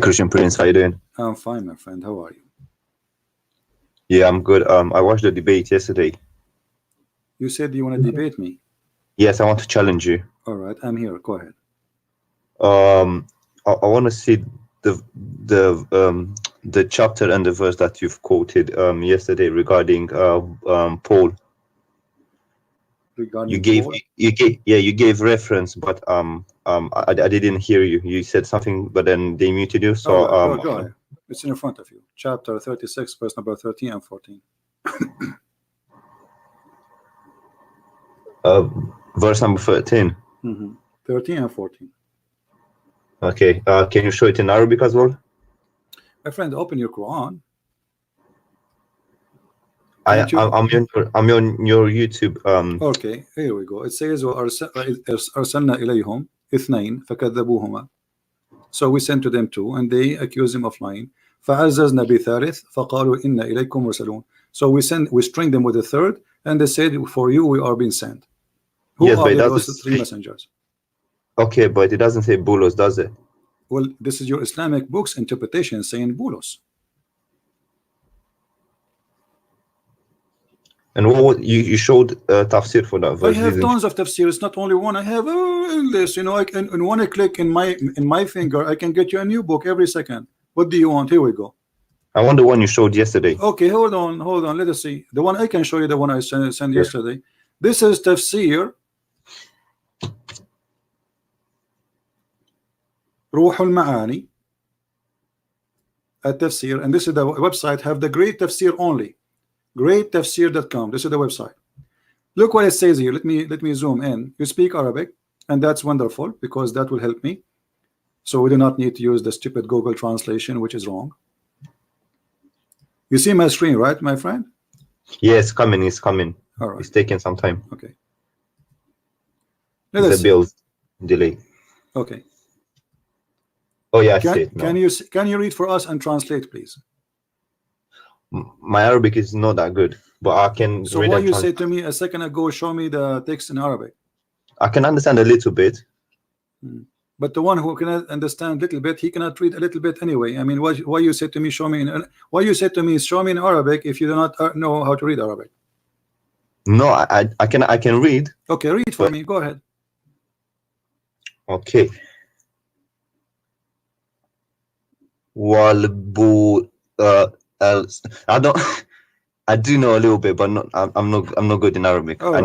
Christian Prince, how you doing? I'm fine, my friend. How are you? Yeah, I'm good. I watched the debate yesterday. You said you want to debate me. Yes, I want to challenge you. All right, I'm here. Go ahead. I want to see the chapter and the verse that you've quoted yesterday regarding Paul. Regarding You gave Paul? you gave reference, but I didn't hear you. You said something, but then they muted you. So right, go ahead. It's in front of you. Chapter 36, verse number 13 and 14. Verse number 13. 13 and 14. Okay. Can you show it in Arabic as well? My friend, open your Quran. I'm on your YouTube. Okay, here we go. It says أرسلنا إليهم اثنين فكذبوهما. So we sent to them two, and they accused him of lying. فعززنا بثالث فقالوا إنا إليكم مرسلون. So we string them with a third, and they said, for you we are being sent. Who are those three messengers? Okay, but it doesn't say bulos, does it? Well, this is your Islamic book's interpretation saying bulos. And what you showed tafsir for that verse? I have tons of tafsir. It's not only one. I have this. You know, I can in one click in my finger, I can get you a new book every second. What do you want? Here we go. I want the one you showed yesterday. Okay, hold on. Let us see. The one I can show you, the one I sent yesterday. This is tafsir Ruh al-Ma'ani at tafsir, and this is the website. Have the great tafsir only. greattafsir.com. This is the website. Look what it says here. Let me zoom in. You speak Arabic, and that's wonderful because that will help me. So we do not need to use the stupid Google translation, which is wrong. You see my screen, right, my friend? Yes, it's coming. It's coming. All right. It's taking some time. Okay. The build delay. Okay. Oh yeah, I see it now. Can you read for us and translate, please? My Arabic is not that good, but I can. So what you said to me a second ago, show me the text in Arabic. I can understand a little bit. But the one who cannot understand a little bit, he cannot read a little bit anyway. I mean, why you said to me, show me in Arabic if you do not know how to read Arabic? No, I can read. Okay, read for me. Go ahead. Okay. I do know a little bit, but I'm not good in Arabic. Right. I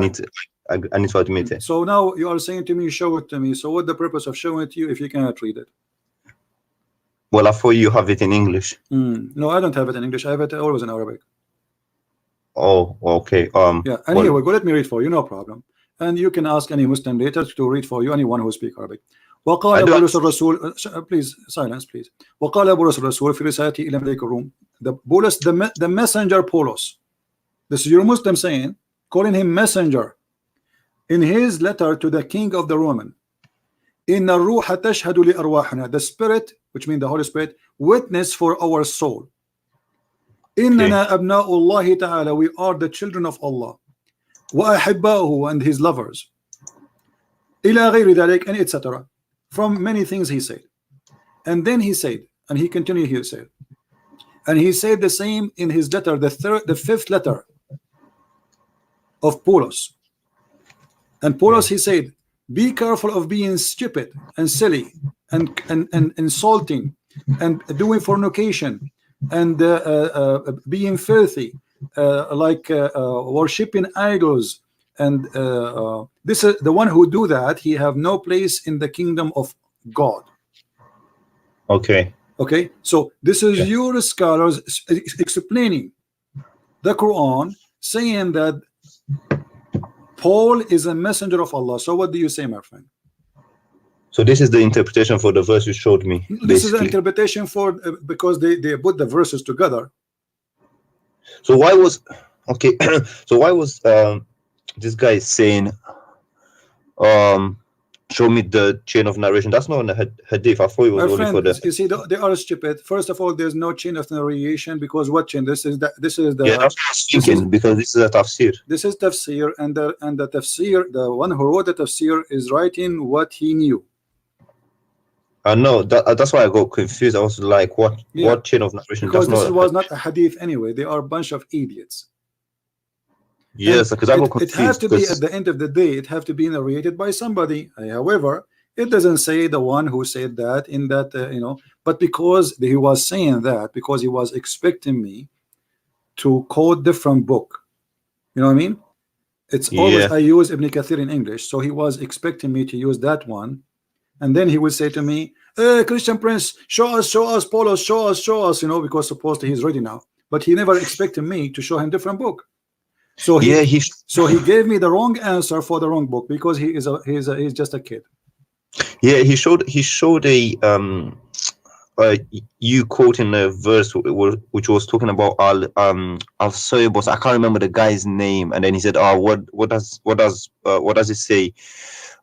need to admit it. So now you are saying to me, show it to me. So what's the purpose of showing it to you if you cannot read it? Well, I thought you have it in English. No, I don't have it in English. I have it always in Arabic. Oh, okay. Yeah, and here we go. Let me read for you, no problem. And you can ask any Muslim later to read for you, anyone who speaks Arabic. وقال بولس الرسول, please silence, please. وقال بولس الرسول في رسالته إلى ملك الروم. The messenger Paulos. This is your Muslim saying, calling him messenger. In his letter to the king of the Roman, إن الروح تشهد لأرواحنا, the spirit, which means the Holy Spirit, witness for our soul. إننا أبناء الله تعالى, we are the children of Allah. وأحباؤه, and his lovers. إلى غير ذلك, and etc. From many things he said. And then he said, and he continued, he said, and he said the same in his letter, the fifth letter of Paulos. And Paulos, he said, be careful of being stupid and silly and insulting and doing fornication and being filthy, like worshipping idols. And this is the one who do that, he have no place in the kingdom of God. Okay. Okay, so this is your scholars explaining the Quran, saying that Paul is a messenger of Allah. So what do you say, my friend? So this is the interpretation for the verse you showed me. This is the interpretation for because they put the verses together. So why was this guy saying show me the chain of narration? That's not on the hadith. I thought it was only for the. You see, they are stupid. First of all, there's no chain of narration because what chain? This is the. Yeah, that's what I was thinking, because this is a tafsir. This is tafsir, and the tafsir, the one who wrote the tafsir is writing what he knew. I know that's why I got confused. I was like, what chain of narration? Because That's this not was not a hadith anyway. They are a bunch of idiots. yes, because I got It has confused. to be at the end of the day. It have to be narrated by somebody. However, it doesn't say the one who said that in that But because he was saying that, because he was expecting me to quote different book. You know what I mean? It's always Yeah, I use Ibn Kathir in English, so he was expecting me to use that one, and then he would say to me, Christian Prince, show us, Paulos, show us, because supposedly he's ready now. But he never expected me to show him different book. So yeah, he gave me the wrong answer for the wrong book because he's just a kid. yeah, he showed a you quoting a verse which was talking about al Soybos. I can't remember the guy's name, and then he said, "Oh, what does it say,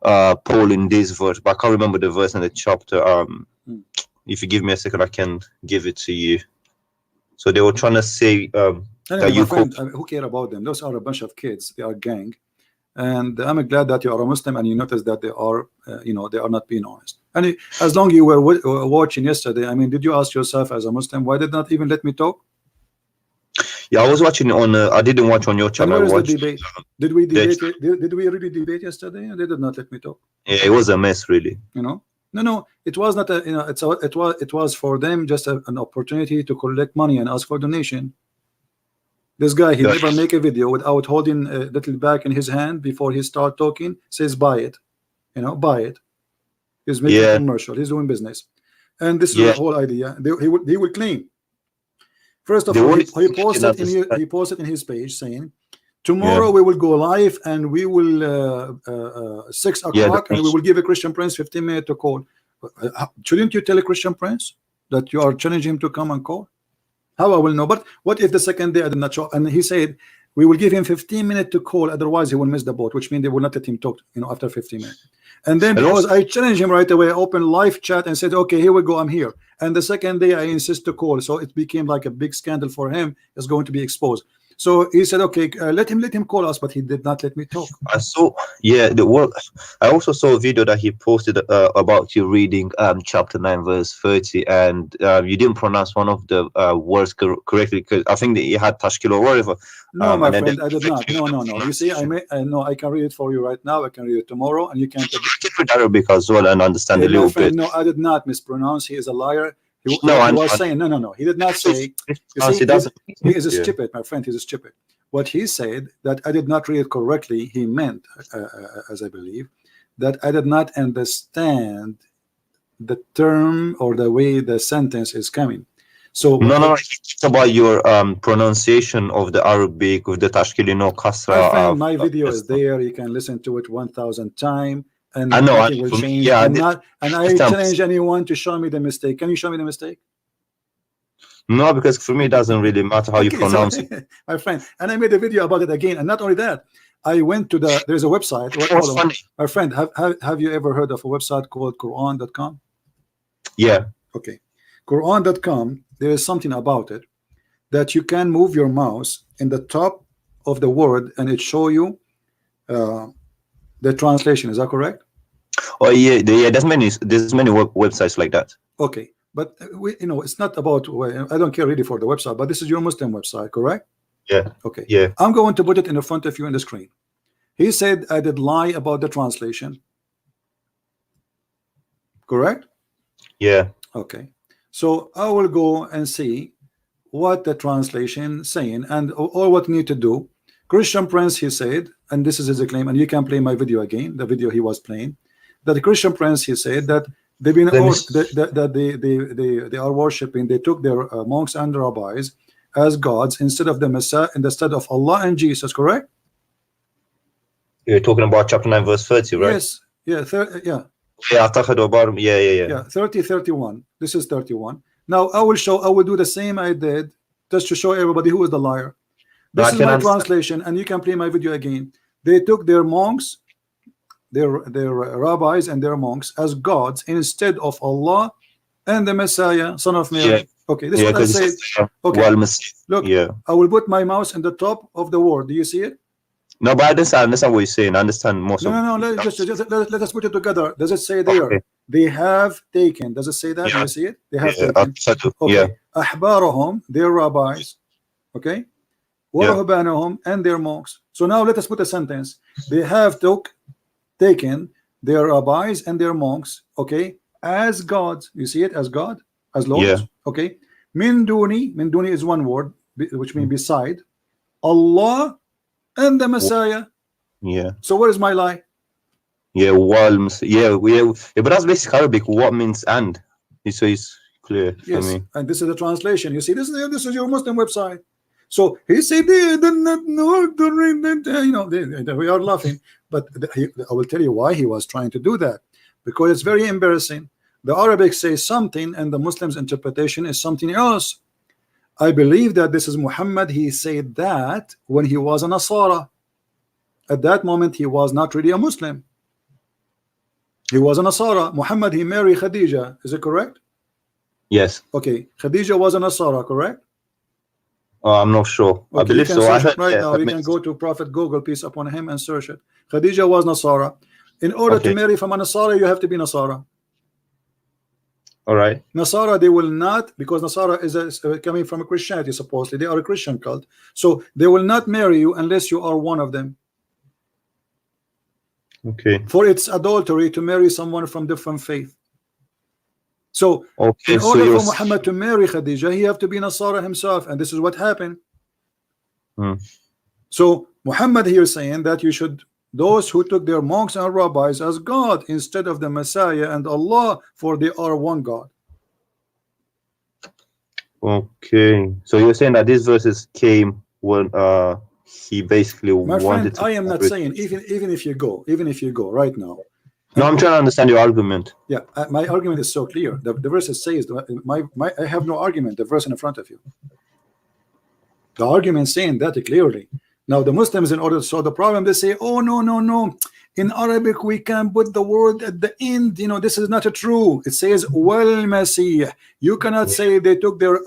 Paul in this verse?" But I can't remember the verse and the chapter. If you give me a second, I can give it to you. So they were trying to say Anyway, that you my friend, who care about them? Those are a bunch of kids. They are gang, and I'm glad that you are a Muslim and you notice that they are, they are not being honest. And as long you were watching yesterday, I mean, did you ask yourself as a Muslim why did not even let me talk? Yeah, I was watching on. I didn't watch on your channel. And where I is the watched. debate? Did we debate? Did we really debate yesterday? They did not let me talk. Yeah, it was a mess, really. No, it was not a. It was for them just an opportunity to collect money and ask for donation. This guy, he never make a video without holding a little bag in his hand before he start talking. Says buy it, buy it. He's making a commercial. He's doing business, and this is the whole idea. He will claim. First of all, he posted in his page saying, tomorrow we will go live and we will 6 o'clock and we will give a Christian Prince 15 minutes to call. Shouldn't you tell a Christian Prince that you are challenging him to come and call? How I will know? But what if the second day I did not show? And he said we will give him 15 minutes to call, otherwise he will miss the boat, which means they will not let him talk after 15 minutes. And then because I challenged him right away, I opened live chat and said, okay, here we go, I'm here. And the second day I insist to call, so it became like a big scandal for him. It's going to be exposed. So he said, okay, let him call us, but he did not let me talk. I saw, I also saw a video that he posted about you reading chapter 9 verse 30, and you didn't pronounce one of the words correctly, because I think that you had tashkil or whatever. No, my friend, I did not. No. You see, I can read it for you right now. I can read it tomorrow, and you can read Arabic as well and understand a little bit. No, I did not mispronounce. He is a liar. He was saying no. He did not say. You see, he is stupid, my friend. He's a stupid. What he said that I did not read it correctly. He meant, as I believe, that I did not understand the term or the way the sentence is coming. So no, it's about your pronunciation of the Arabic with the tashkil, kasra. My video is there. You can listen to it 1,000 times. And I know it will change. I challenge anyone to show me the mistake. Can you show me the mistake? No, because for me it doesn't really matter how you pronounce it. My friend, and I made a video about it again. And not only that, I went to there's a website. My friend, have you ever heard of a website called Qur'an.com? Yeah. Okay. Qur'an.com, there is something about it that you can move your mouse in the top of the word and it show you the translation. Is that correct? Oh yeah. There's many websites like that. Okay, but it's not about. I don't care really for the website, but this is your Muslim website, correct? Yeah. Okay. Yeah. I'm going to put it in the front of you on the screen. He said I did lie about the translation. Correct? Yeah. Okay. So I will go and see what the translation saying and all what need to do. Christian Prince, he said, and this is his claim, and you can play my video again, the video he was playing, that the Christian Prince, he said that they've been they are worshiping, they took their monks and rabbis as gods instead of the Messiah, instead of Allah and Jesus, correct? You're talking about chapter 9 verse 30, right? Yes. Yeah. Yeah. Yeah. 30, 31. This is 31. Now I will do the same I did just to show everybody who is the liar. This is my translation, and you can play my video again. They took their monks, their rabbis and their monks as gods instead of Allah and the Messiah, son of Mary. Yeah. Okay, this is what I say. Okay, look, I will put my mouse in the top of the word. Do you see it? No, but I understand what you're saying. I understand most No, of. no, no. Let us put it together. Does it say there? Okay. They have taken. Does it say that? Do Yeah. you see it? They have Yeah. taken. Yeah. Okay. أحبارهم, their rabbis. Okay. Yeah. ورهبانهم, and their monks. So now let us put a sentence. They have taken their rabbis and their monks, okay, as gods. You see it as God, as Yeah. lords, okay. Min duni is one word, which means beside Allah and the Messiah. Yeah. So where is my lie? Yeah. Walms. Yeah. Yeah. But that's basic Arabic. What means and? So it's clear for Yes, me. and this is the translation. You see, this is your Muslim website. So he said they did not know to read that. You know, we are laughing, but I will tell you why he was trying to do that, because it's very embarrassing. The Arabic says something, and the Muslims' interpretation is something else. I believe that this is Muhammad. He said that when he was a Nasara. At that moment, he was not really a Muslim. He was a Nasara. Muhammad, he married Khadija. Is it correct? Yes. Okay, Khadija was a Nasara, correct? I'm not sure. I Okay, you believe can so. I search it heard. right Yeah. now. That You can makes. go to Prophet Google, peace upon him, and search it. Khadija was Nasara. In order to Okay. marry from a Nasara, you have to be Nasara. All right. Nasara, they will not, because Nasara is coming from a Christianity, supposedly. They are a Christian cult. So they will not marry you unless you are one of them. Okay. For it's adultery to marry someone from different faith. So Okay. in So order you're. for Muhammad to marry Khadija, he have to be Nasara himself, and this is what happened. So Muhammad here saying that you should, those who took their monks and rabbis as God instead of the Messiah and Allah, for they are one God. Okay. So you're saying that these verses came when he basically My friend, wanted to. I am not saying, even if you go right now. No, I'm trying to understand your argument. Yeah, my argument is so clear. The verse says, I have no argument. The verse in front of you. The argument saying that clearly. Now the Muslims, in order to solve the problem, they say, oh no, no, no. In Arabic we can put the word at the end. You know, this is not true. It says wal Masih. You cannot say they took their.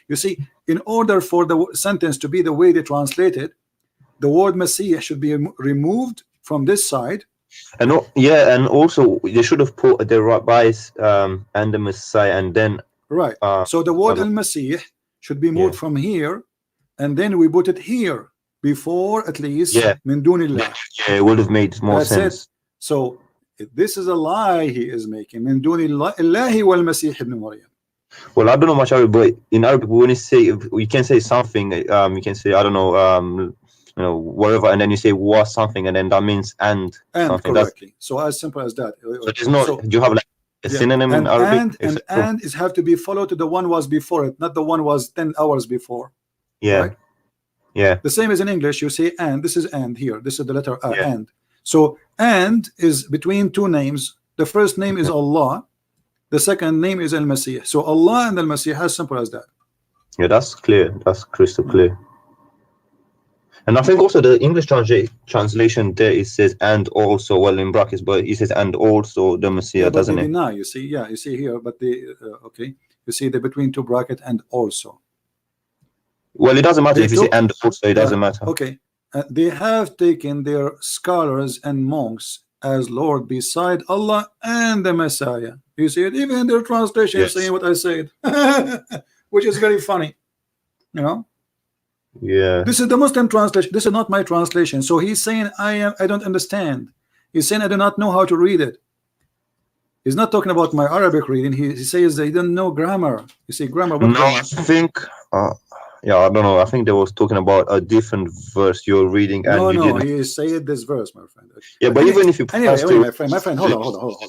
You see, in order for the sentence to be the way they translate it, the word Masih should be removed from this side. And yeah, and also they should have put the rabbis and the Messiah, and then right. So the word al-Masih should be moved from here, and then we put it here before at least min dunillah. Yeah, it would have made more sense. It. So this is a lie he is making. Min dunillahi wal Masih ibn Maryam. Well, I don't know much Arabic, but in Arabic, when you say, you can say something, you can say, I don't know, you know, whatever, and then you say was something, and then that means and something. Correctly. So as simple as that. So there's no. Do you have like a synonym in Arabic? And it have to be followed to the one was before it, not the one was 10 hours before. Yeah. Right? Yeah. The same as in English. You say and. This is and here. This is the letter and. So and is between two names. The first name is Allah. The second name is Al-Masih. So Allah and Al-Masih, as simple as that. Yeah, that's clear. That's crystal clear. And I think also the English translation there, it says and also, well, in brackets, but it says and also the Messiah, doesn't it? Deny, you see, you see here, but okay, you see the between two bracket and also. Well, it doesn't matter if you say and also, it doesn't matter. Okay, they have taken their scholars and monks as Lord beside Allah and the Messiah. You see it, even in their translation saying what I said, which is very funny, you know. Yeah, this is the Muslim translation. This is not my translation. So he's saying I don't understand. He's saying I do not know how to read it. He's not talking about my Arabic reading. He says they don't know grammar. You see grammar. What grammar? I think yeah, I don't know. I think they was talking about a different verse you're reading, and no, he said this verse, my friend. Yeah, but even if you anyway, my friend, hold on. Hold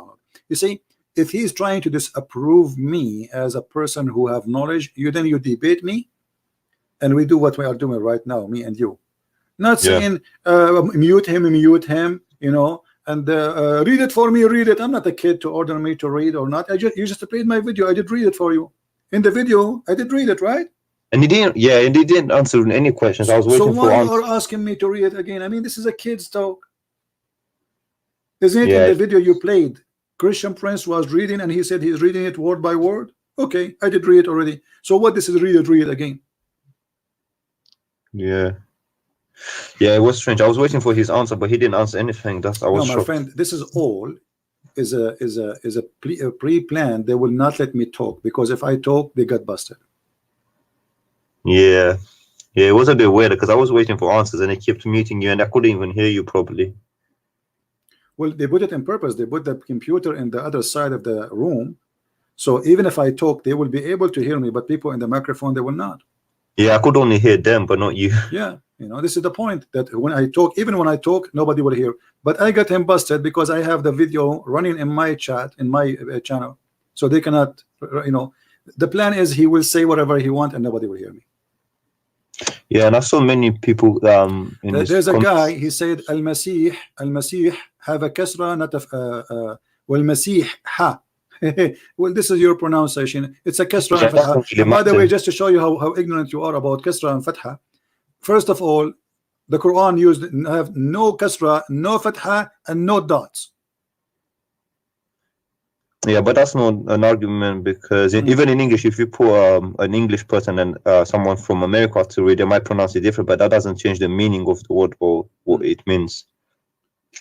on. You see, if he's trying to disapprove me as a person who have knowledge, then you debate me, and we do what we are doing right now, me and you. Not saying mute him, you know, and read it for me, read it. I'm not a kid to order me to read or not. You just played my video. I did read it for you. In the video, I did read it, right? And he didn't. Yeah, and he didn't answer any questions. I was waiting for. So why you are asking me to read it again? I mean, this is a kid's talk. Isn't it in the video you played? Christian Prince was reading, and he said he's reading it word by word. Okay, I did read it already. So what this is read it again? Yeah. Yeah, it was strange. I was waiting for his answer, but he didn't answer anything. That's I No, was my shocked. friend, this is all a pre-planned. They will not let me talk because if I talk, they get busted. Yeah, yeah, it was a bit weird because I was waiting for answers and they kept muting you, and I couldn't even hear you properly. Well, they put it in purpose. They put the computer in the other side of the room, so even if I talk, they will be able to hear me, but people in the microphone, they will not. Yeah, I could only hear them, but not you. Yeah, you know, this is the point, that when I talk, even when I talk, nobody will hear. But I got him busted because I have the video running in my chat, in my channel, so they cannot, you know, the plan is he will say whatever he wants and nobody will hear me. Yeah, and I saw many people in this there's a guy, he said al-masih have a kasra, not a wal-masih ha. Well, this is your pronunciation. It's a kasra and fatha. And by the way, just to show you how ignorant you are about kasra and fatha, first of all, the Quran used have no kasra, no fatha, and no dots. Yeah, but that's not an argument because even in English, if you put an English person and someone from America to read, they might pronounce it different, but that doesn't change the meaning of the word or what it means.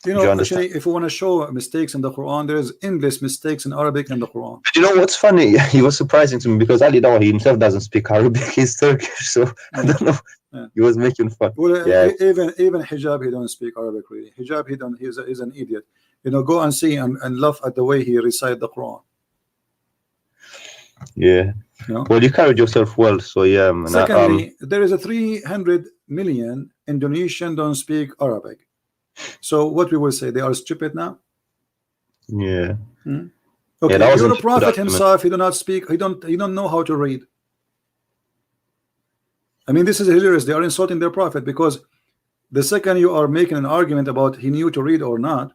You know, actually, if you want to show mistakes in the Quran, there is endless mistakes in Arabic and the Quran. You know what's funny? He was surprising to me because Ali Dawa, he himself doesn't speak Arabic. He's Turkish, so I don't know. Yeah. He was making fun. Well, even Hijab, he don't speak Arabic really. Hijab, he's an idiot. You know, go and see and laugh at the way he recite the Quran. Yeah. You know? Well, you carried yourself well, so yeah. Man. Secondly, there is a 300 million Indonesian don't speak Arabic. So what we will say, they are stupid now. Yeah. Okay, yeah, your prophet himself, he do not speak. He don't know how to read. I mean, this is hilarious. They are insulting their prophet because the second you are making an argument about he knew to read or not,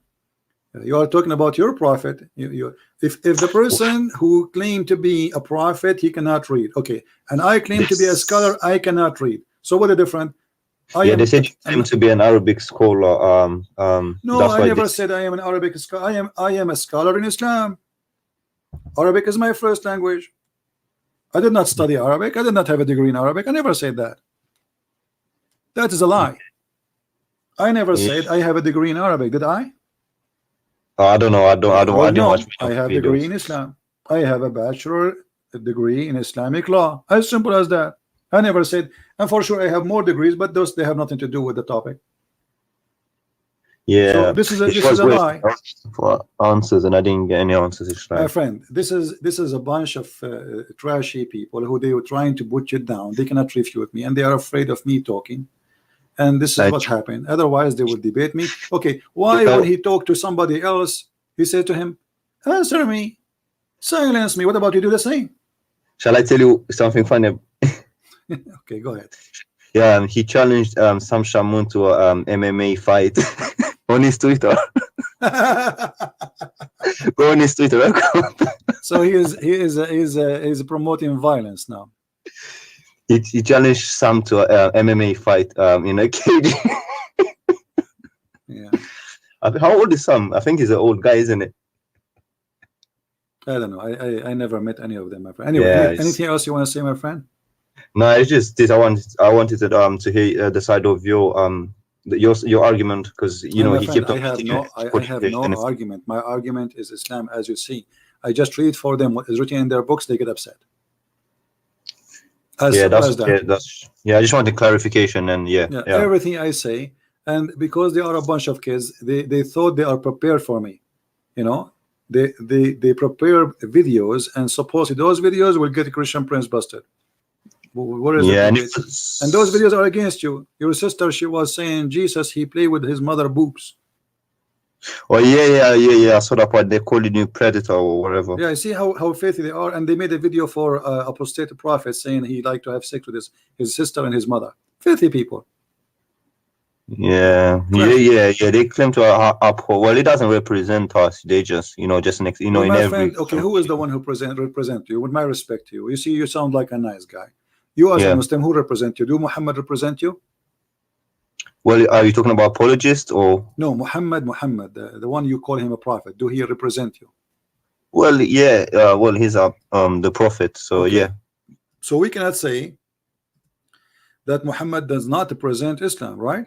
you are talking about your prophet. If the person who claimed to be a prophet, he cannot read, okay, and I claim to be a scholar, I cannot read. So what a difference. They said you claim to be an Arabic scholar. No, I never said I am an Arabic scholar. I am a scholar in Islam. Arabic is my first language. I did not study Arabic. I did not have a degree in Arabic. I never said that. That is a lie. I never said I have a degree in Arabic. Did I? I don't know. I don't know. I have a degree in Islam. I have a bachelor degree in Islamic law. As simple as that. I never said, and for sure I have more degrees, but those they have nothing to do with the topic. Yeah, so this is a lie. For answers, and I didn't get any answers. My friend, this is a bunch of trashy people who they were trying to put you down. They cannot refute me, and they are afraid of me talking. And this is what happened. Otherwise, they will debate me. Okay, why when he talked to somebody else, he said to him, "Answer me, silence me." What about you do the same? Shall I tell you something funny? Okay, go ahead. Yeah, he challenged Sam Shamoun to a MMA fight on his Twitter. Go on his Twitter. So he is promoting violence now. He challenged Sam to a MMA fight in a cage. Yeah. How old is Sam? I think he's an old guy, isn't it? I don't know. I never met any of them, my friend. Anyway, anything else you want to say, my friend? No, it's just this. I wanted to hear the side of your argument, because you know he kept. I have no argument. My argument is Islam, as you see. I just read for them what is written in their books. They get upset. I just wanted clarification, and everything I say, and because they are a bunch of kids, they thought they are prepared for me. You know, they prepare videos, and supposedly those videos will get Christian Prince busted. What is it? And those videos are against you. Your sister, she was saying Jesus, he played with his mother boobs. Oh yeah. I saw that part. They're calling you predator or whatever. Yeah, see how filthy they are. And they made a video for apostate prophet saying he liked to have sex with his sister and his mother. Filthy people. Yeah. They claim to uphold. Well, it doesn't represent us. They just, just next, in every. Friend, okay, who is the one who represent you? With my respect to you, you see, you sound like a nice guy. You as a Muslim, who represent you? Do Muhammad represent you? Well, are you talking about apologist or no? Muhammad, the one you call him a prophet. Do he represent you? Well, yeah. Well, he's the prophet. So okay. Yeah. So we cannot say that Muhammad does not present Islam, right?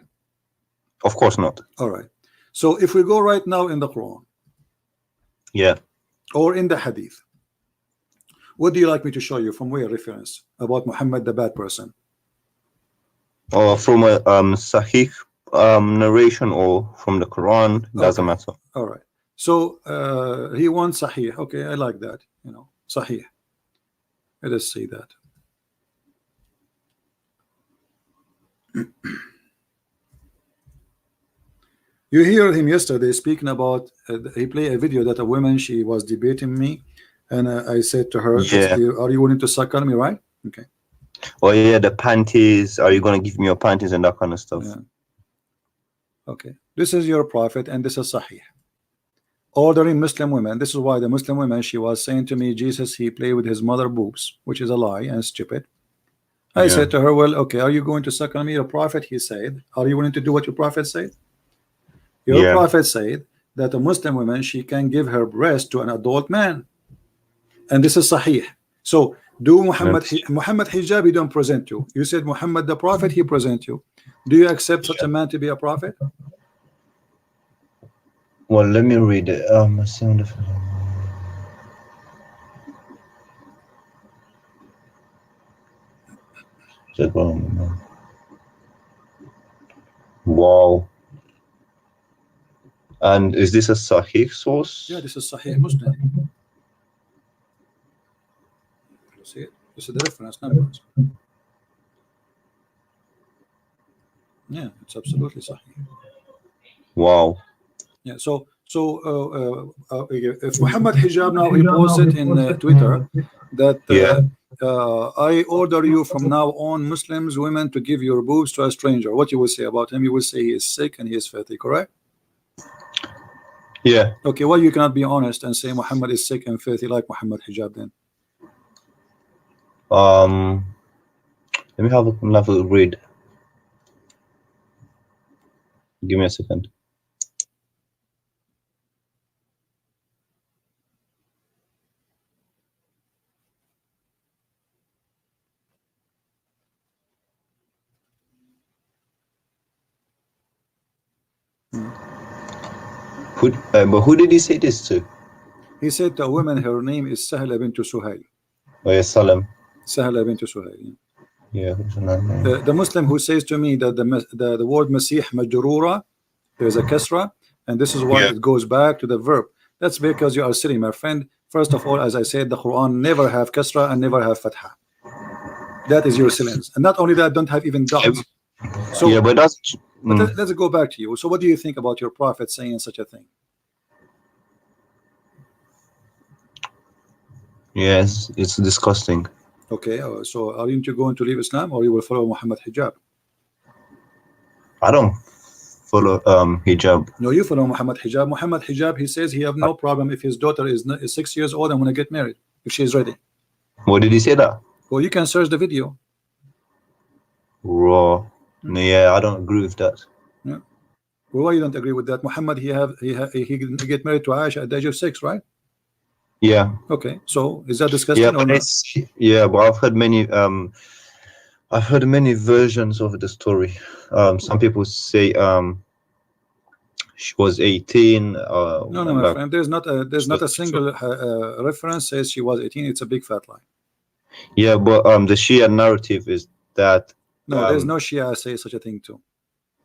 Of course not. All right. So if we go right now in the Quran, Yeah. or in the Hadith, what do you like me to show you from where reference about Muhammad the bad person? Or from a Sahih narration, or from the Quran, doesn't matter. All right. So he wants Sahih. Okay, I like that. You know, Sahih. Let us see that. You hear him yesterday speaking about he played a video that a woman, she was debating me, and I said to her, Yeah. are you willing to suckle me, right? Okay. Oh yeah, the panties. Are you gonna give me your panties and that kind of stuff? Yeah. Okay. This is your prophet, and this is Sahih. Ordering Muslim women. This is why the Muslim women, she was saying to me, Jesus, he played with his mother boobs, which is a lie and stupid. I said to her, well, okay, are you going to suckle me, your prophet? He said, are you willing to do what your prophet said? Your prophet said that a Muslim woman, she can give her breast to an adult man, and this is Sahih. So do Muhammad Hijab, he don't present you. You said Muhammad the prophet, he present you. Do you accept such a man to be a prophet? Well, let me read it. Wow. And is this a Sahih source? Yeah, this is Sahih Muslim. You see it? This is the reference numbers. Yeah, it's absolutely Sahih. Wow. Yeah, so if Muhammad Hijab now he posted in Twitter that I order you from now on, Muslims, women, to give your boobs to a stranger. What you will say about him? You will say he is sick and he is filthy, correct? Yeah. Okay, well, you cannot be honest and say Muhammad is sick and filthy like Muhammad Hijab then. Let me have another read. Give me a second. But who did he say this to? He said to a woman, her name is Sahla bint Suhail. Oh yeah, Salam. Sahla bint Suhail. Yeah. The Muslim who says to me that the word Masih majrura, there is a kasra, and this is why it goes back to the verb. That's because you are silly, my friend. First of all, as I said, the Quran never have kasra and never have fatha. That is your silence. And not only that, don't have even dots. So yeah, but that's let's go back to you. So what do you think about your prophet saying such a thing? Yes, it's disgusting. Okay, so are you going to leave Islam, or you will follow Muhammad Hijab? I don't follow Hijab. No, you follow Muhammad Hijab. Muhammad Hijab, he says he have no problem if his daughter is 6 years old and want to get married, if she is ready. What did he say that? Well, you can search the video. Raw. Yeah, I don't agree with that. Yeah. Well, why you don't agree with that? Muhammad, he get married to Aisha at the age of 6, right? Yeah. Okay, so is that disgusting? Yeah, or but not? but I've heard many versions of the story. Some people say she was 18. No, my friend. There's not a single reference says she was 18. It's a big fat lie. Yeah, but the Shia narrative is that no, there's no Shia say such a thing too.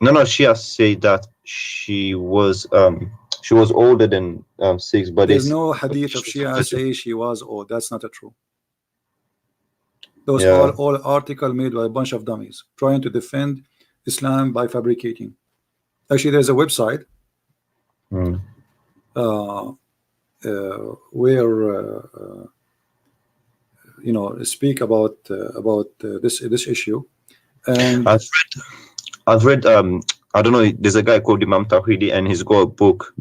No, Shia say that she was older than 6, but there's no hadith of Shia say she was old. That's not true. Those all article made by a bunch of dummies trying to defend Islam by fabricating. Actually, there's a website where you know, speak about this issue. And I've read I don't know, there's a guy called Imam Tawhidi, and he's got a book,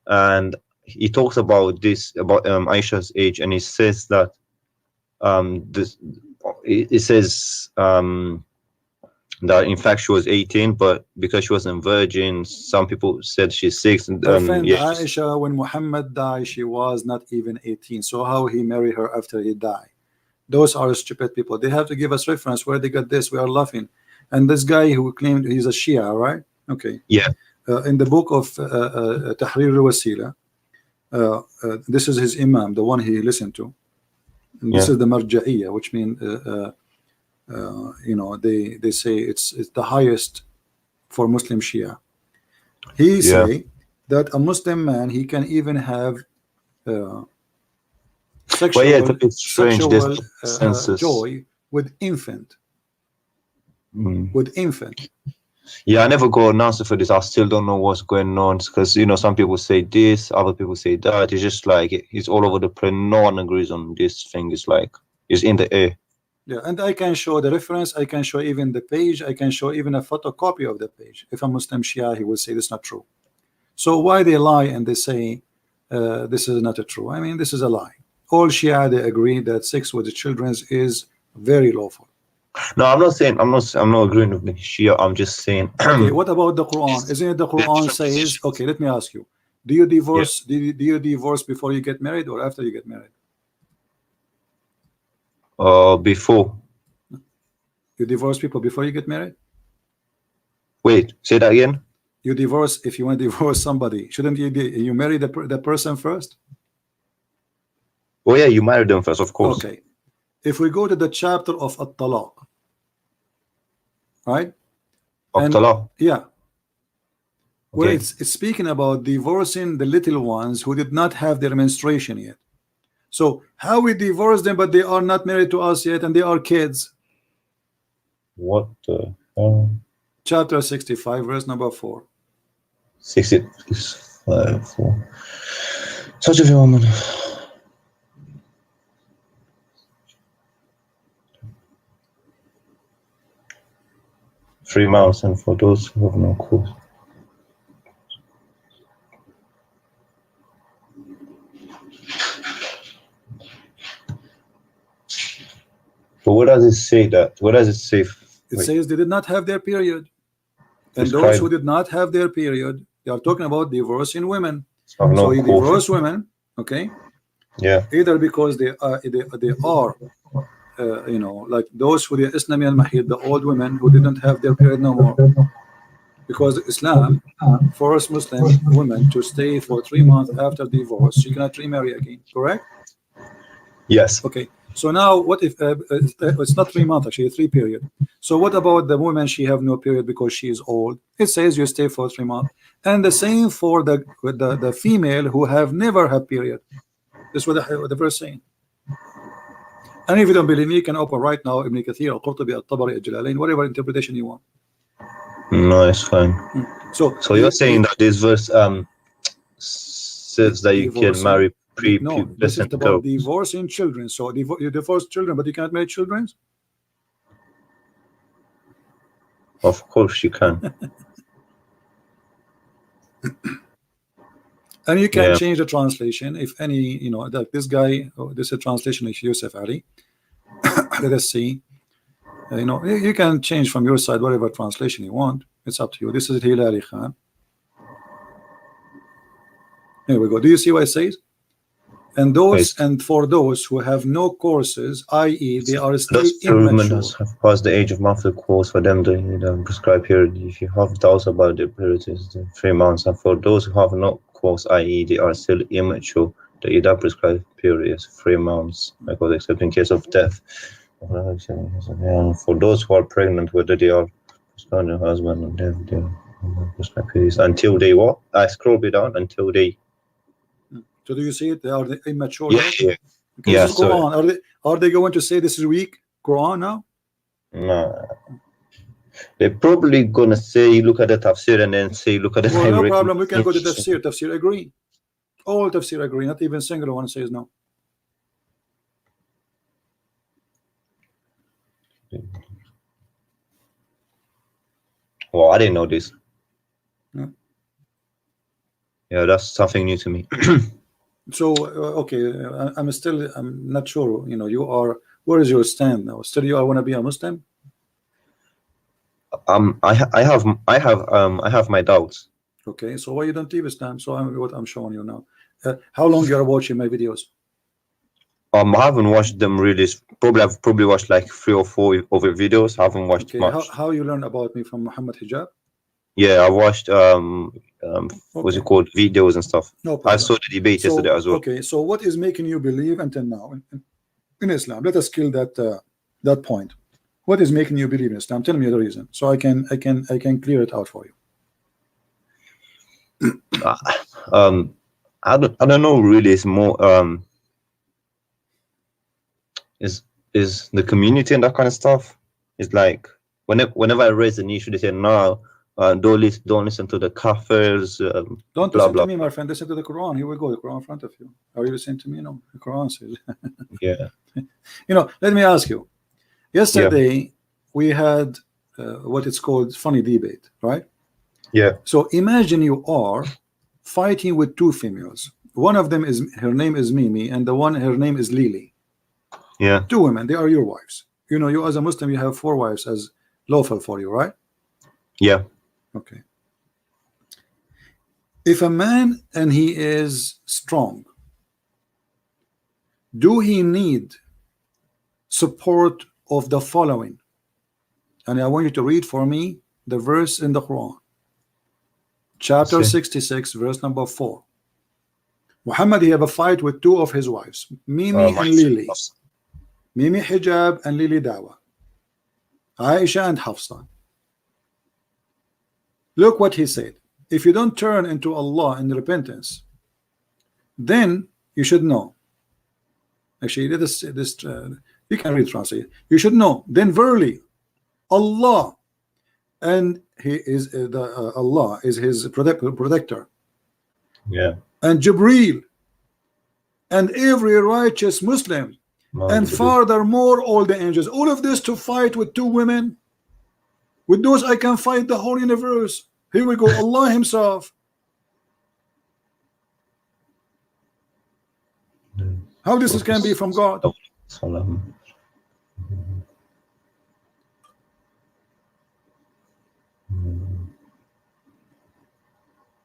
and he talks about this, about Aisha's age, and he says that it says that in fact she was 18, but because she wasn't virgin, some people said she's 6. And Aisha, when Muhammad died, she was not even 18. So how he married her after he died? Those are stupid people. They have to give us reference where they got this. We are laughing. And this guy who claimed he's a Shia, right? Okay. Yeah. In the book of Tahrir al-Wasila, this is his Imam, the one he listened to. And this is the Marja'iyya, which means you know, they say it's the highest for Muslim Shia. He say that a Muslim man, he can even have sexual, it's a bit strange, sexual joy with infant. With infant. Yeah, I never got an answer for this. I still don't know what's going on, because you know, some people say this, other people say that. It's just like it's all over the place. No one agrees on this thing. It's like it's in the air. Yeah, and I can show the reference. I can show even the page. I can show even a photocopy of the page. If a Muslim Shia, he will say this is not true. So why they lie and they say this is not true? I mean, this is a lie. All Shia, they agree that sex with the children is very lawful. No, I'm not saying I'm not agreeing with the Shia. I'm just saying. Okay, what about the Quran? Isn't it the Quran says? Okay, let me ask you: do you divorce? Do you divorce before you get married or after you get married? Before. You divorce people before you get married? Wait, say that again. You divorce, if you want to divorce somebody, shouldn't you marry the person first? Oh yeah, you marry them first, of course. Okay. If we go to the chapter of At-Talaq, right? Talaq. Yeah. Where it's speaking about divorcing the little ones who did not have their menstruation yet. So how we divorce them, but they are not married to us yet, and they are kids? What the Chapter 65, verse number 4. 65, 4. Such a woman. $3 and for those who have no cause. But what does it say that? What does it say? It says they did not have their period. And those who did not have their period, they are talking about divorcing women. So you divorce women, okay? Yeah. Either because they are you know, like those who the Islami al-Mahid, the old women who didn't have their period no more. Because Islam forced Muslim women to stay for 3 months after divorce. She cannot remarry again, correct? Yes. Okay. So now what if it's not 3 months, actually 3 period. So what about the woman, she have no period because she is old? It says you stay for 3 months. And the same for the female who have never had period. This is what the verse saying. And if you don't believe me, you can open right now Ibn Kathir, Al-Qurtubi, Al-Tabari, Al-Jalalain, whatever interpretation you want. No, it's fine. So you're saying that this verse says that you can marry no, this is about divorcing children. So you divorce children, but you cannot marry children? Of course you can. And you can change the translation if any, you know, like this guy, this is a translation of Yusuf Ali. Let us see. You know, you can change from your side whatever translation you want. It's up to you. This is Hilali Khan. Here we go. Do you see what it says? And those and for those who have no courses, i.e., they are still immature. Have passed the age of monthly course for them to prescribe period. If you have doubts about the period, it's 3 months. And for those who have no course, i.e., they are still immature, the IDA prescribed period is 3 months, because except in case of death. And for those who are pregnant, whether they are prescribed their husband and death, they are prescribed periods until they what? I scroll it down until they. So do you see it? They are immature. Yeah, yeah. Okay, Yeah, so Quran. Are they going to say this is weak Quran now? No. They're probably gonna say look at the tafsir and then say look at the. Well, no problem. We can go to tafsir. Tafsir agree. All tafsir agree. Not even single one says no. Well, I didn't know this. Yeah, yeah, that's something new to me. So okay, I'm not sure. You know, you are. Where is your stand now? Still, you want to be a Muslim? I have my doubts. Okay, so why you don't leave Islam? So what I'm showing you now. How long you are watching my videos? I haven't watched them really. I've probably watched like 3 or 4 other videos. I haven't watched Okay, much. how you learn about me from Mohammed Hijab? Yeah, I watched what's it Okay, called, videos and stuff. no I problem. saw the debate yesterday So as well. okay, so what is making you believe until now in Islam? Let us kill that point. What is making you believe in Islam? Tell me the reason, so I can clear it out for you. I don't know really. It's more is the community and that kind of stuff. It's like whenever I raise an issue, they say no, don't listen to the kafirs. Don't blah listen blah. to me, my friend. Listen to the Quran. Here we go. The Quran in front of you. Are you listening to me? No. The Quran says. Yeah. You know, let me ask you. Yesterday we had what it's called funny debate, right? Yeah. So imagine you are fighting with two females. One of them is, her name is Mimi, and her name is Lily. Yeah. Two women. They are your wives. You know, you as a Muslim, you have 4 wives as lawful for you, right? Yeah. Okay. If a man and he is strong, do he need support of the following? And I want you to read for me the verse in the Quran, chapter 66, verse number 4. Muhammad, he have a fight with 2 of his wives, Mimi and Lily. Mimi Hijab and Lily Dawa, Aisha and Hafsa. Look what he said. If you don't turn into Allah in repentance, then you should know. Actually, you can read translate. You should know. Then verily, Allah, and He is Allah is His protector. Yeah. And Jibreel, and every righteous Muslim, and furthermore all the angels. All of this to fight with 2 women. With those I can fight the whole universe. Here we go. Allah Himself. How this can be from God?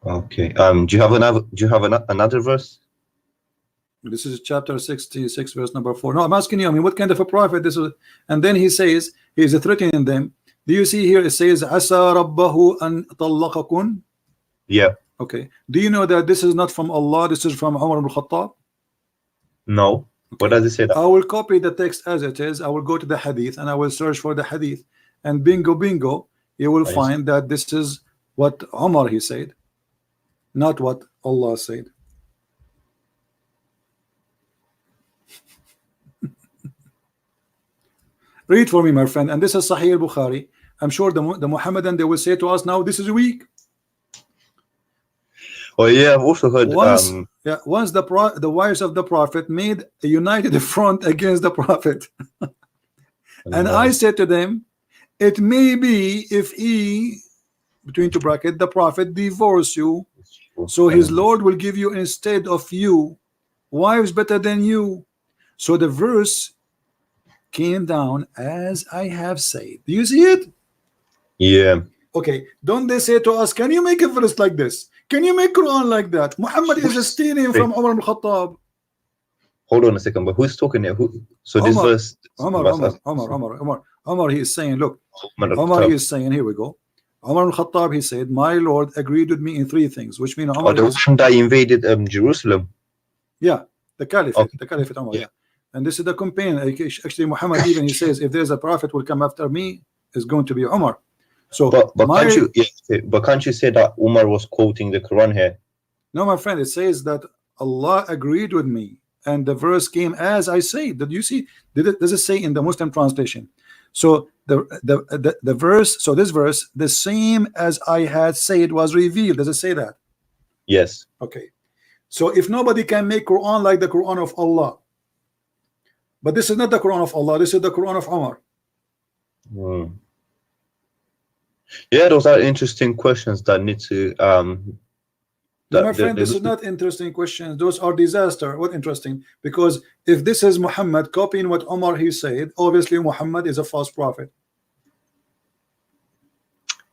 Okay. Do you have another verse? This is chapter 66, verse number 4. No, I'm asking you. I mean, what kind of a prophet this is? And then he says he is threatening them. Do you see here? It says, "Asa rabbahu an talaqakun." Yeah. Okay. Do you know that this is not from Allah? This is from Umar ibn Khattab. No. Okay. What does it say that? I will copy the text as it is. I will go to the hadith and I will search for the hadith. And bingo, you will find that this is what Umar he said, not what Allah said. Read for me, my friend. And this is Sahih al-Bukhari. I'm sure the Muhammadan, they will say to us now, this is weak. Oh yeah, I've also heard once the wives of the Prophet made a united front against the Prophet. And I said to them, it may be if he, between 2 brackets, the Prophet divorce you, so his Lord will give you instead of you wives better than you. So the verse came down as I have said. Do you see it? Yeah. Okay. Don't they say to us, can you make a verse like this? Can you make Quran like that? Muhammad is stealing from Umar ibn Khattab. Hold on a second, but who's talking here? So this verse, Umar, he is saying, look, Umar, he is saying, here we go. Umar ibn Khattab, he said, my Lord agreed with me in 3 things, which means Umar the one that invaded Jerusalem. Yeah, the Caliphate, the Caliphate Umar, yeah. And this is the companion. Actually, Muhammad even he says, if there's a prophet will come after me, it's going to be Umar. So, but can't you say that Umar was quoting the Quran here? No, my friend, it says that Allah agreed with me, and the verse came as I say. Did you see? Does it say in the Muslim translation? So the verse, so this verse, the same as I had said was revealed. Does it say that? Yes. Okay. So if nobody can make Quran like the Quran of Allah, but this is not the Quran of Allah, this is the Quran of Umar. Yeah, those are interesting questions that need to my friend, this is not interesting questions. Those are disaster. What interesting? Because if this is Muhammad copying what Umar he said, obviously Muhammad is a false prophet.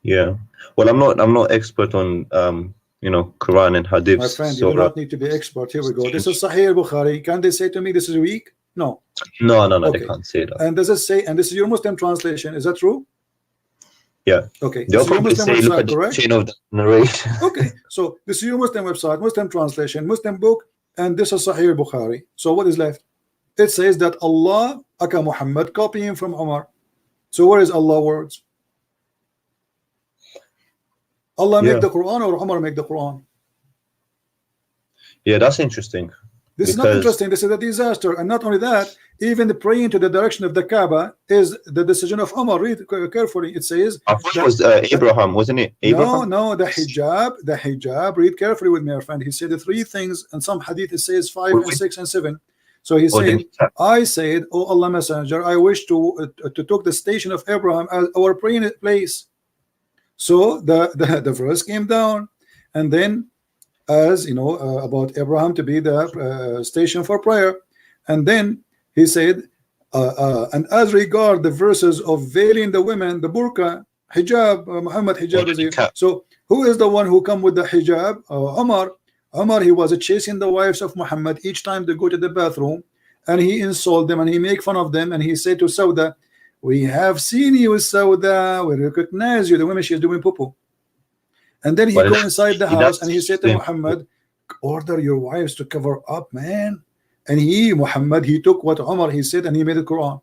Yeah. Well, I'm not expert on Quran and Hadith. My friend, you do not need to be expert. Here we go. This is Sahih al-Bukhari. Can they say to me this is weak? No. No, they Okay. can't say that. And does it say, and this is your Muslim translation, is that true? Yeah. Okay. They'll This is your probably Muslim say, look website, at the correct? chain of the narration. Okay. So this is your Muslim website, Muslim translation, Muslim book, and this is Sahih Bukhari. So what is left? It says that Allah aka Muhammad copying from Umar. So where is Allah words? Allah make the Quran or Umar make the Quran? Yeah, that's interesting. This is not interesting. This is a disaster. And not only that, even the praying to the direction of the Kaaba is the decision of Umar. Read carefully. It says I thought it was Abraham, wasn't it? Abraham? No, the hijab. Read carefully with me, my friend. He said the three things, and some hadith it says 5 and 6 and 7. So he said, I said, oh Allah Messenger, I wish to took the station of Abraham as our praying place. So the verse came down, and then as you know about Abraham to be the station for prayer, and then he said and as regard the verses of veiling the women, the burqa, hijab, Muhammad hijab is here. So who is the one who come with the hijab? Umar, he was chasing the wives of Muhammad each time they go to the bathroom, and he insult them and he make fun of them, and he said to Sauda, we have seen you, Sauda, we recognize you. The woman, she is doing poo-poo. And then he go inside the house and he said to Muhammad, order your wives to cover up, man. And Muhammad, he took what Umar he said and he made the Quran.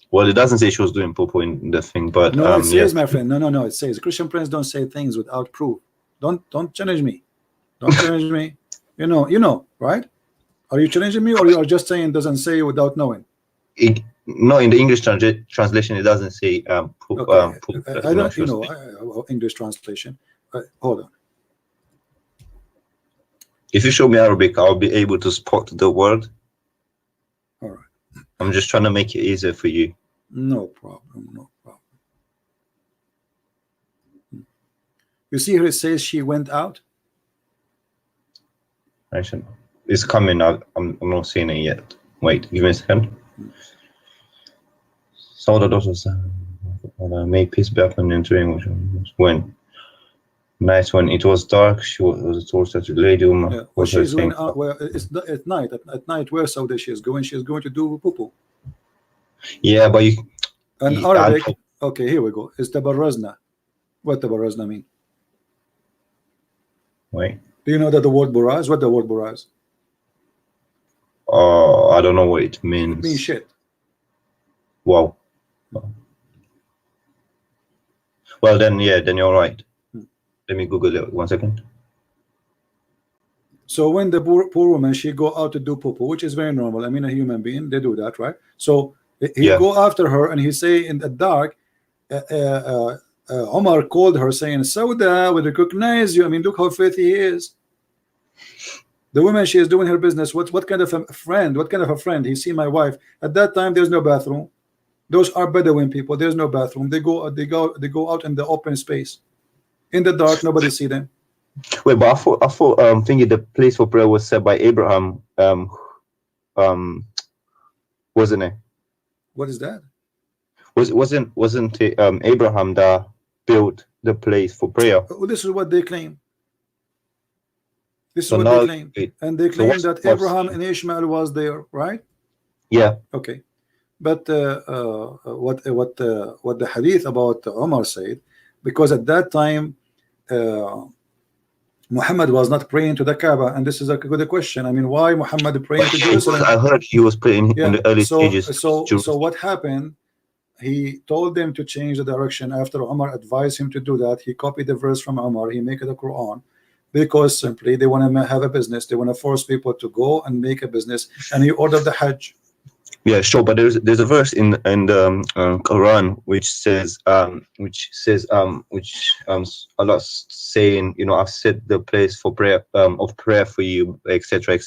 Well, it doesn't say she was doing poo-poo in the thing, but no, it says, my friend, no, it says Christian friends don't say things without proof. Don't challenge me. Don't challenge me. You know, right? Are you challenging me, or you are just saying doesn't say without knowing? No, in the English translation, it doesn't say poop. Okay. I don't, English translation. Hold on. If you show me Arabic, I'll be able to spot the word. All right. I'm just trying to make it easier for you. No problem. You see here it says she went out. It's coming out. I'm not seeing it yet. Wait, give me a second. Some of the daughters made peace be upon entering, which was when night, when it was dark, she was told that the lady woman was she's going out. Well, it's at night. At night, where Sauda she is going? She is going to do poo-poo. Yeah, but Arabic. Okay, here we go. It's tabarrazna. What tabarrazna mean? Wait. Do you know that the word buraz? What the word buraz? I don't know what it means. It means shit. Wow. Well, then you're right. Let me Google it 1 second. So when the poor woman, she go out to do poo-poo, which is very normal. I mean, a human being, they do that, right? So he go after her, and he say in the dark, Omar called her saying, Sauda, we recognize you. I mean, look how faithful he is. The woman, she is doing her business. What kind of a friend? What kind of a friend? He see my wife. At that time, there's no bathroom. Those are Bedouin people. There's no bathroom. They go out in the open space. In the dark, nobody see them. Wait, but I thought thinking the place for prayer was set by Abraham. Wasn't it? What is that? Wasn't it Abraham that built the place for prayer? This is what they claim. This is what they claim. And they claim that Abraham and Ishmael was there, right? Yeah. Okay. But what the hadith about Umar said, because at that time Muhammad was not praying to the Kaaba, and this is a good question. I mean, why Muhammad praying to Jerusalem? I heard he was praying in the early stages. So what happened? He told them to change the direction. After Umar advised him to do that, he copied the verse from Umar. He make it a Quran, because simply they want to have a business. They want to force people to go and make a business, and he ordered the Hajj. Yeah, sure, but there's a verse in the Quran which says Allah saying, I've set the place for prayer of prayer for you, etc.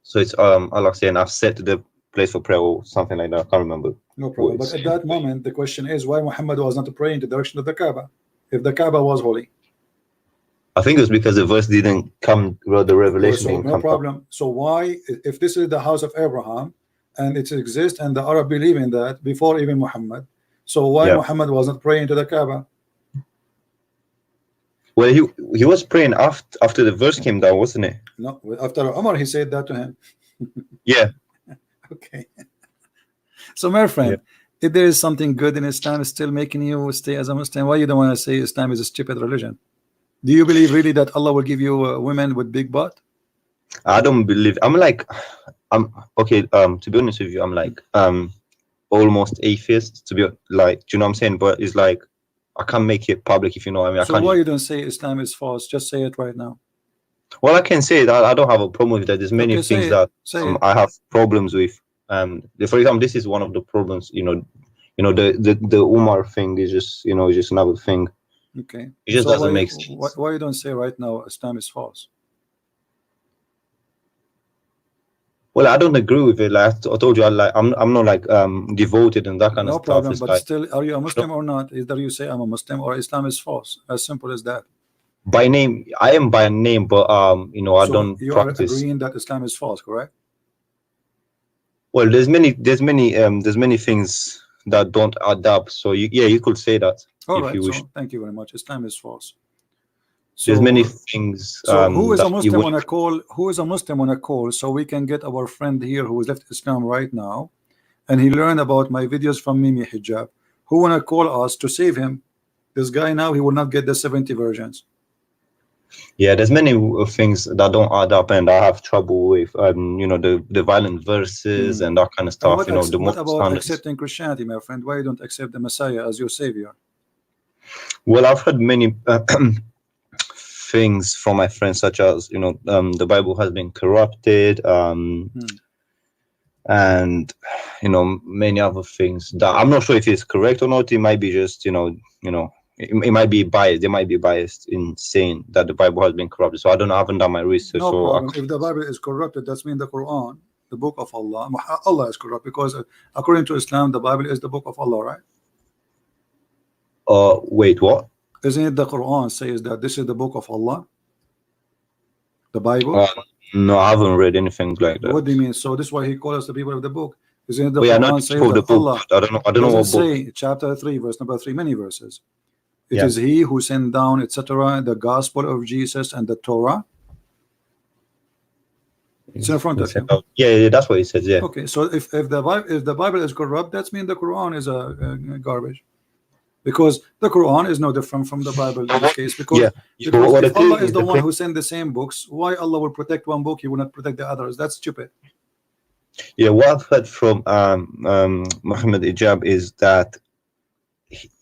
So it's Allah saying, I've set the place for prayer or something like that. I can't remember. No problem. But at that moment, the question is why Muhammad was not praying in the direction of the Kaaba if the Kaaba was holy. I think it was because the verse didn't come, well, the revelation didn't come. No problem. So why, if this is the house of Abraham and it exists and the Arab believe in that before even Muhammad, so why Muhammad was not praying to the Kaaba? Well, he was praying after the verse came down, wasn't it? No, after Umar he said that to him. Yeah. Okay. So my friend, if there is something good in Islam still making you stay as a Muslim, why you don't want to say Islam is a stupid religion? Do you believe really that Allah will give you women with big butt? I don't believe. I'm like, I'm okay. To be honest with you, I'm like almost atheist. To be like, do you know what I'm saying? But it's like I can't make it public, if you know what I mean. So why you don't say Islam is false? Just say it right now. Well, I can say that I don't have a problem with that. There's many things that I have problems with. For example, this is one of the problems. The Umar thing is just just another thing. Okay. It just doesn't make sense. Why you don't say right now Islam is false? Well, I don't agree with it. Like I told you, I'm not like devoted and that kind of stuff. No problem. But still, are you a Muslim or not? Either you say I'm a Muslim or Islam is false. As simple as that. By name, I am by name, but I don't you practice. You are agreeing that Islam is false, correct? Well, there's many things that don't add up. So you could say that. All right. So thank you very much. Islam is false. So, there's many things. So who is a Muslim on a call? Who is a Muslim on a call? So we can get our friend here who has left Islam right now, and he learned about my videos from Mohammed Hijab. Who wanna call us to save him? This guy now he will not get the 70 versions. Yeah, there's many things that don't add up, and I have trouble with the violent verses and that kind of stuff. What about accepting Christianity, my friend? Why you don't accept the Messiah as your savior? Well, I've heard many things from my friends, such as the Bible has been corrupted, and many other things that I'm not sure if it's correct or not. It might be just it might be biased. They might be biased in saying that the Bible has been corrupted. So I don't know. I haven't done my research. No problem. If the Bible is corrupted, that's mean the Qur'an, the book of Allah, Allah is corrupt, because according to Islam, the Bible is the book of Allah, right? Wait, what? Isn't it the Qur'an says that this is the book of Allah? The Bible? No, I haven't read anything like that. What do you mean? So this is why he calls us the people of the book. Isn't it the Quran says that Allah? I don't know what book. Chapter 3, verse number 3, many verses. It is he who sent down, etc., the gospel of Jesus and the Torah. It's in front of you. Yeah, that's what he says. Yeah. Okay, so if the Bible is corrupt, that means the Quran is a garbage, because the Quran is no different from the Bible in this case. Because if Allah is the one who sent the same books, why Allah will protect one book? He will not protect the others. That's stupid. Yeah, what I've heard from Mohammed Hijab is that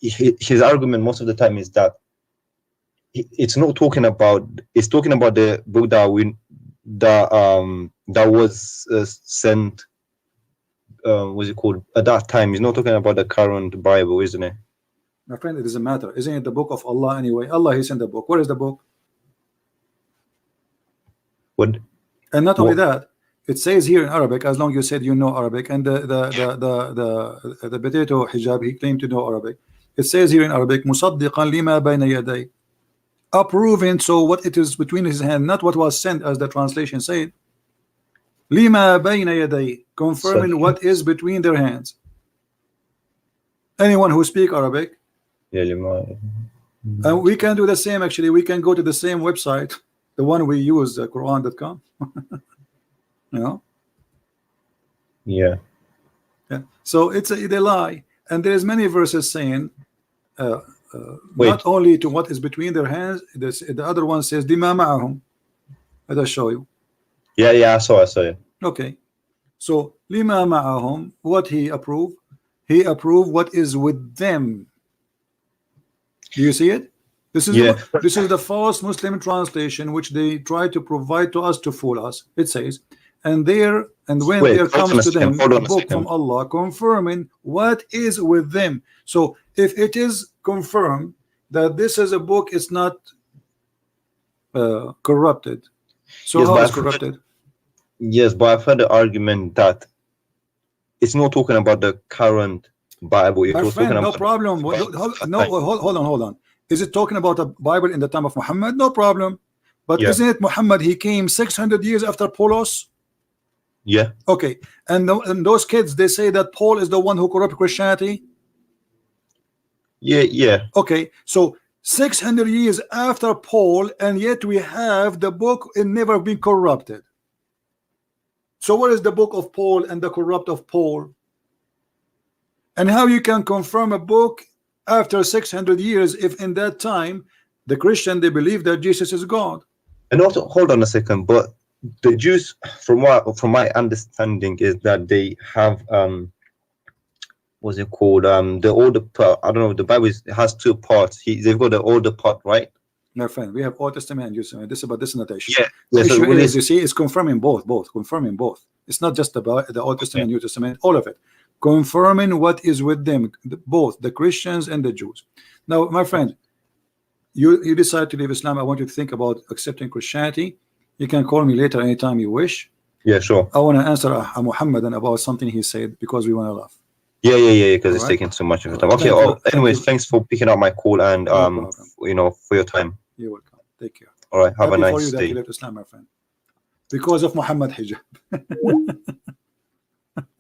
his argument most of the time is that it's not talking about. It's talking about the book that was sent. What's it called at that time? He's not talking about the current Bible, isn't it? My friend, it doesn't matter. Isn't it the book of Allah anyway? Allah, he sent the book. Where is the book? What? And not only that, it says here in Arabic, as long as you said you know Arabic, and the potato hijab, he claimed to know Arabic. It says here in Arabic, musaddiqan lima bayna yaday, approving, so what it is between his hand, not what was sent as the translation said. Lima bayna yaday, confirming what is between their hands. Anyone who speak Arabic, and we can do the same. Actually, we can go to the same website, the one we use, Qur'an.com. Yeah. So it's they lie, and there's many verses saying not only to what is between their hands. The other one says lima ma'ahum. Let us show you. Yeah, I saw it. Okay, so lima ma'ahum, what he approved? He approved what is with them. Do you see it? This is the false Muslim translation which they try to provide to us to fool us. It says, and when there comes to them a book from Allah confirming what is with them. So if it is confirmed that this is a book, it's not corrupted. So how is corrupted? Yes, but I've heard the argument that it's not talking about the current Bible. My friend, no problem. Hold on. Is it talking about a Bible in the time of Muhammad? No problem. But isn't it Muhammad? He came 600 years after Paulos. Yeah. Okay. And those kids, they say that Paul is the one who corrupted Christianity. Yeah. Okay. So 600 years after Paul, and yet we have the book and never been corrupted. So what is the book of Paul and the corrupt of Paul? And how you can confirm a book after 600 years if in that time the Christian, they believe that Jesus is God? And also, hold on a second, but the Jews, from my understanding, is that they have what's it called? The older part. I don't know. The Bible has two parts. They've got the older part, right? My friend, we have Old Testament and New Testament. This is about this notation. Yeah. The So issue is, you see, it's confirming both, confirming both. It's not just about the Old Testament, New Testament, all of it. Confirming what is with them, both the Christians and the Jews. Now, my friend, you decide to leave Islam. I want you to think about accepting Christianity. You can call me later anytime you wish. Yeah, sure. I want to answer a Muhammadan about something he said because we want to laugh. Yeah, because it's taking too much of your time. Okay. Anyways, thanks for picking up my call and you know, for your time. You're welcome. Take care. All right. Have a nice for you day. that you left Islam, my friend. Because of Mohammed Hijab.